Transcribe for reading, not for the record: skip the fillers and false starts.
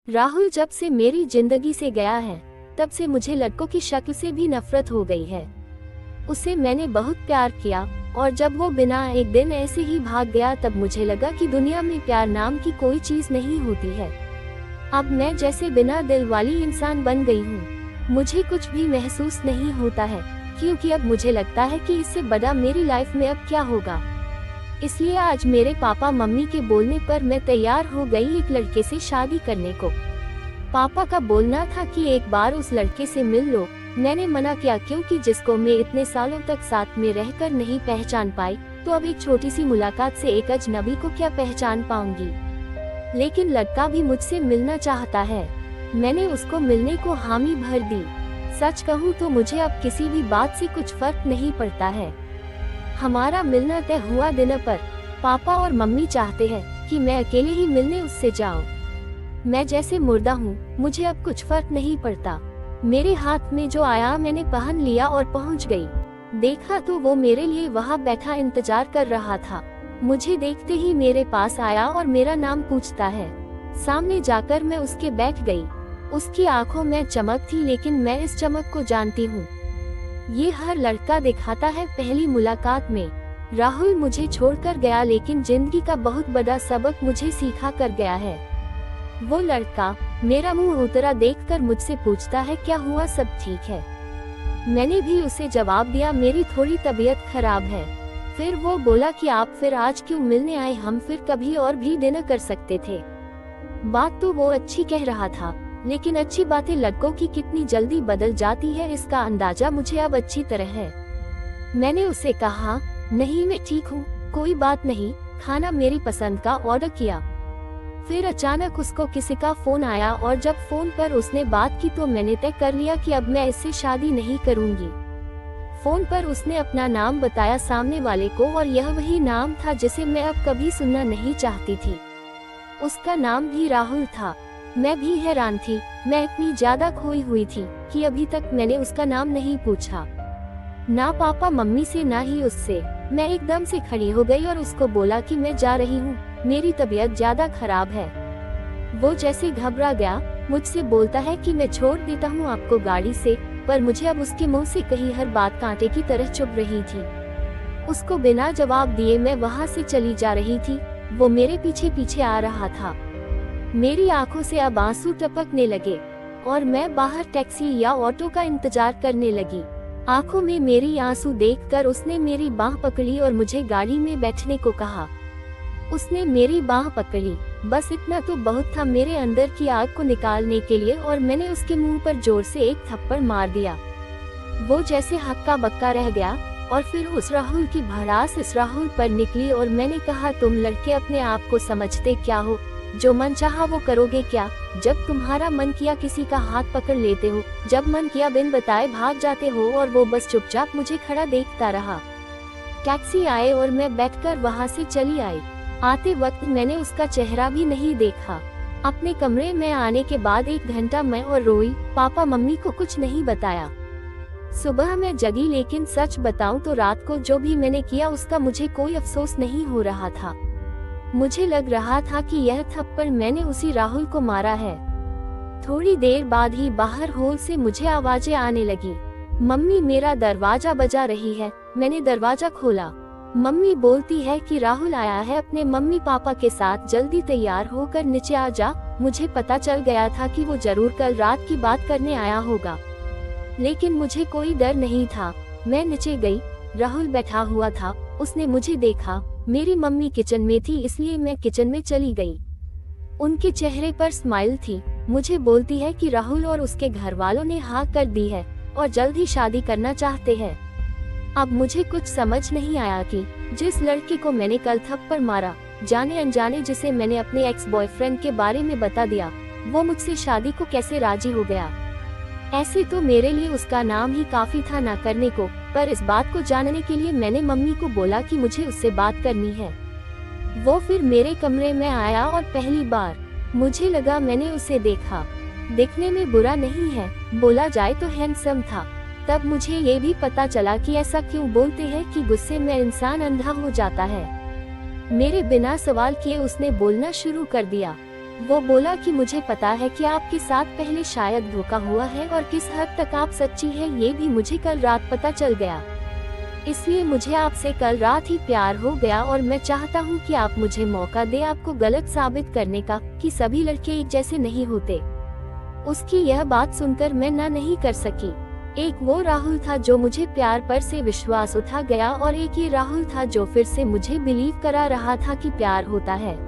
राहुल जब से मेरी जिंदगी से गया है, तब से मुझे लड़कों की शक्ल से भी नफरत हो गई है। उसे मैंने बहुत प्यार किया और जब वो बिना एक दिन ऐसे ही भाग गया तब मुझे लगा कि दुनिया में प्यार नाम की कोई चीज नहीं होती है। अब मैं जैसे बिना दिल वाली इंसान बन गई हूँ। मुझे कुछ भी महसूस नहीं होता है, क्योंकि अब मुझे लगता है कि इससे बड़ा मेरी लाइफ में अब क्या होगा। इसलिए आज मेरे पापा मम्मी के बोलने पर मैं तैयार हो गई एक लड़के से शादी करने को। पापा का बोलना था कि एक बार उस लड़के से मिल लो। मैंने मना किया, क्योंकि जिसको मैं इतने सालों तक साथ में रहकर नहीं पहचान पाई, तो अब एक छोटी सी मुलाकात से एक अजनबी को क्या पहचान पाऊंगी। लेकिन लड़का भी मुझसे मिलना चाहता है। मैंने उसको मिलने को हामी भर दी। सच कहूँ तो मुझे अब किसी भी बात से कुछ फर्क नहीं पड़ता है। हमारा मिलना तय हुआ दिन पर पापा और मम्मी चाहते हैं कि मैं अकेले ही मिलने उससे जाऊं। मैं जैसे मुर्दा हूँ, मुझे अब कुछ फर्क नहीं पड़ता। मेरे हाथ में जो आया मैंने पहन लिया और पहुँच गई। देखा तो वो मेरे लिए वहाँ बैठा इंतजार कर रहा था। मुझे देखते ही मेरे पास आया और मेरा नाम पूछता है। सामने जाकर मैं उसके बैठ गई। उसकी आंखों में चमक थी, लेकिन मैं इस चमक को जानती हूँ। ये हर लड़का दिखाता है पहली मुलाकात में। राहुल मुझे छोड़कर गया, लेकिन जिंदगी का बहुत बड़ा सबक मुझे सिखा कर गया है। वो लड़का मेरा मुंह उतरा देखकर मुझसे पूछता है, क्या हुआ, सब ठीक है। मैंने भी उसे जवाब दिया, मेरी थोड़ी तबीयत खराब है। फिर वो बोला कि आप फिर आज क्यों मिलने आए, हम फिर कभी और भी डिनर कर सकते थे। बात तो वो अच्छी कह रहा था, लेकिन अच्छी बातें लड़कों की कितनी जल्दी बदल जाती है, इसका अंदाजा मुझे अब अच्छी तरह है। मैंने उसे कहा, नहीं मैं ठीक हूँ, कोई बात नहीं। खाना मेरी पसंद का ऑर्डर किया। फिर अचानक उसको किसी का फोन आया और जब फोन पर उसने बात की तो मैंने तय कर लिया कि अब मैं इससे शादी नहीं करूँगी। फोन पर उसने अपना नाम बताया सामने वाले को, और यह वही नाम था जिसे मैं अब कभी सुनना नहीं चाहती थी। उसका नाम भी राहुल था। मैं भी हैरान थी। मैं इतनी ज्यादा खोई हुई थी कि अभी तक मैंने उसका नाम नहीं पूछा, ना पापा मम्मी से ना ही उससे। मैं एकदम से खड़ी हो गई और उसको बोला कि मैं जा रही हूँ, मेरी तबीयत ज्यादा खराब है। वो जैसे घबरा गया, मुझसे बोलता है कि मैं छोड़ देता हूँ आपको गाड़ी से, पर मुझे अब उसके मुंह से कही हर बात कांटे की तरह चुभ रही थी। उसको बिना जवाब दिए मैं वहाँ से चली जा रही थी। वो मेरे पीछे पीछे आ रहा था। मेरी आंखों से अब आंसू टपकने लगे और मैं बाहर टैक्सी या ऑटो का इंतजार करने लगी। आंखों में मेरी आंसू देखकर उसने मेरी बाह पकड़ी और मुझे गाड़ी में बैठने को कहा। उसने मेरी बाह पकड़ी, बस इतना तो बहुत था मेरे अंदर की आग को निकालने के लिए, और मैंने उसके मुंह पर जोर से एक थप्पड़ मार दिया। वो जैसे हक्का बक्का रह गया और फिर उस राहुल की भड़ास इस राहुल पर निकली और मैंने कहा, तुम लड़के अपने आप को समझते क्या हो, जो मन चाहा वो करोगे क्या। जब तुम्हारा मन किया किसी का हाथ पकड़ लेते हो, जब मन किया बिन बताए भाग जाते हो, और वो बस चुपचाप मुझे खड़ा देखता रहा। टैक्सी आए और मैं बैठकर वहाँ से चली आई। आते वक्त मैंने उसका चेहरा भी नहीं देखा। अपने कमरे में आने के बाद 1 घंटा मैं और रोई, पापा मम्मी को कुछ नहीं बताया। सुबह मैं जगी, लेकिन सच बताऊं तो रात को जो भी मैंने किया उसका मुझे कोई अफसोस नहीं हो रहा था। मुझे लग रहा था कि यह थप्पड़ मैंने उसी राहुल को मारा है। थोड़ी देर बाद ही बाहर हॉल से मुझे आवाजें आने लगी। मम्मी मेरा दरवाजा बजा रही है। मैंने दरवाजा खोला। मम्मी बोलती है कि राहुल आया है अपने मम्मी पापा के साथ, जल्दी तैयार होकर नीचे आ जा। मुझे पता चल गया था कि वो जरूर कल रात की बात करने आया होगा, लेकिन मुझे कोई डर नहीं था। मैं नीचे गई। राहुल बैठा हुआ था। उसने मुझे देखा। मेरी मम्मी किचन में थी, इसलिए मैं किचन में चली गई। उनके चेहरे पर स्माइल थी। मुझे बोलती है कि राहुल और उसके घर वालों ने हाँ कर दी है और जल्द ही शादी करना चाहते हैं। अब मुझे कुछ समझ नहीं आया कि जिस लड़के को मैंने कल थप्पड़ मारा, जाने अनजाने जिसे मैंने अपने एक्स बॉयफ्रेंड के बारे में बता दिया, वो मुझसे शादी को कैसे राजी हो गया। ऐसे तो मेरे लिए उसका नाम ही काफी था ना करने को, पर इस बात को जानने के लिए मैंने मम्मी को बोला कि मुझे उससे बात करनी है। वो फिर मेरे कमरे में आया और पहली बार मुझे लगा मैंने उसे देखा। दिखने में बुरा नहीं है, बोला जाए तो हैंडसम था। तब मुझे ये भी पता चला कि ऐसा क्यों बोलते हैं कि गुस्से में इंसान अंधा हो जाता है। मेरे बिना सवाल किए उसने बोलना शुरू कर दिया। वो बोला कि मुझे पता है कि आपके साथ पहले शायद धोखा हुआ है और किस हद तक आप सच्ची है ये भी मुझे कल रात पता चल गया। इसलिए मुझे आपसे कल रात ही प्यार हो गया और मैं चाहता हूँ कि आप मुझे मौका दे आपको गलत साबित करने का कि सभी लड़के एक जैसे नहीं होते। उसकी यह बात सुनकर मैं ना नहीं कर सकी। एक वो राहुल था जो मुझे प्यार पर से विश्वास उठा गया और एक ये राहुल था जो फिर से मुझे बिलीव करा रहा था कि प्यार होता है।